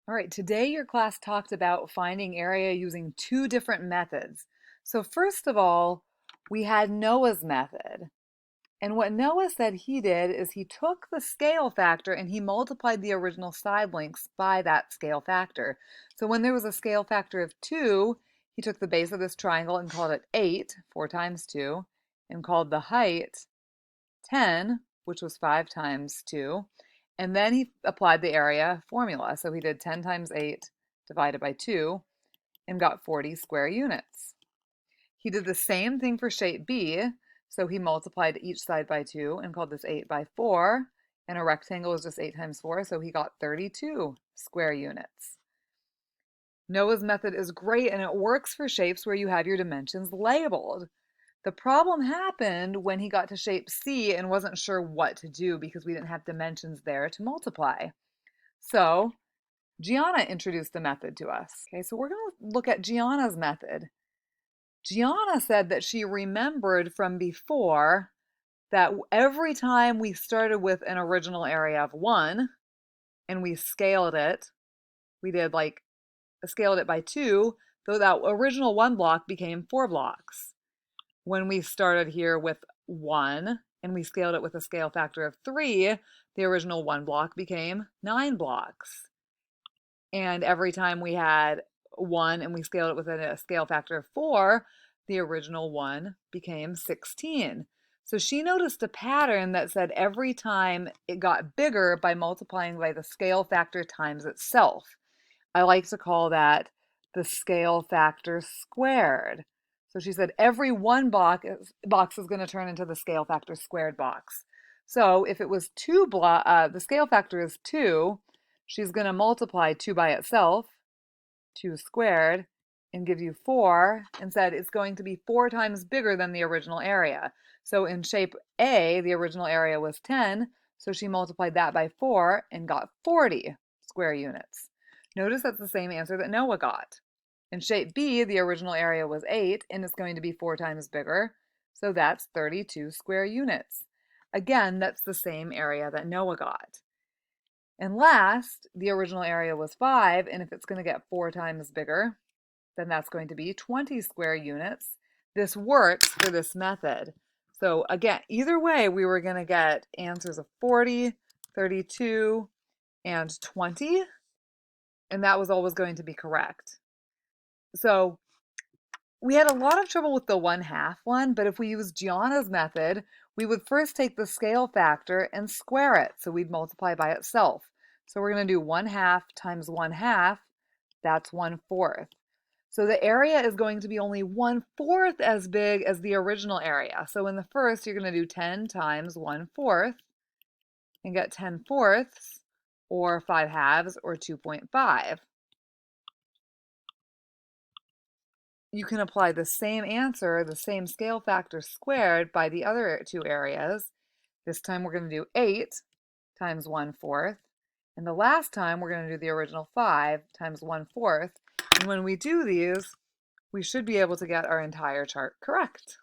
All right, today your class talked about finding area using two different methods. So first of all, we had Noah's method. And what Noah said he did is he took the scale factor and he multiplied the original side lengths by that scale factor. So when there was a scale factor of 2, he took the base of this triangle and called it 8, 4 times 2, and called the height 10, which was 5 times 2. And then he applied the area formula. So he did 10 times 8 divided by 2 and got 40 square units. He did the same thing for shape B. So he multiplied each side by 2 and called this 8 by 4. And a rectangle is just 8 times 4, so he got 32 square units. Noah's method is great and it works for shapes where you have your dimensions labeled. The problem happened when he got to shape C and wasn't sure what to do because we didn't have dimensions there to multiply. So Gianna introduced the method to us. Okay, so we're going to look at Gianna's method. Gianna said that she remembered from before that every time we started with an original area of 1 and we scaled it, we did like scaled it by 2, though that original 1 block became 4 blocks. When we started here with 1 and we scaled it with a scale factor of 3, the original 1 block became 9 blocks. And every time we had 1 and we scaled it with a scale factor of 4, the original 1 became 16. So she noticed a pattern that said every time it got bigger by multiplying by the scale factor times itself. I like to call that the scale factor squared. So she said every 1 box is going to turn into the scale factor squared box. So if it was the scale factor is 2, she's going to multiply 2 by itself, 2 squared, and give you 4, and said it's going to be 4 times bigger than the original area. So in shape A, the original area was 10, so she multiplied that by 4 and got 40 square units. Notice that's the same answer that Noah got. In shape B, the original area was 8, and it's going to be 4 times bigger, so that's 32 square units. Again, that's the same area that Noah got. And last, the original area was 5, and if it's going to get 4 times bigger, then that's going to be 20 square units. This works for this method. So again, either way, we were going to get answers of 40, 32, and 20, and that was always going to be correct. So we had a lot of trouble with the 1/2 one, but if we use Gianna's method, we would first take the scale factor and square it. So we'd multiply by itself. So we're going to do 1/2 times 1/2, that's 1/4. So the area is going to be only 1/4 as big as the original area. So in the first, you're going to do 10 times 1/4 and get 10/4, or 5/2, or 2.5. You can apply the same answer, the same scale factor squared, by the other 2 areas. This time we're going to do 8 times 1/4. And the last time we're going to do the original 5 times 1/4. And when we do these, we should be able to get our entire chart correct.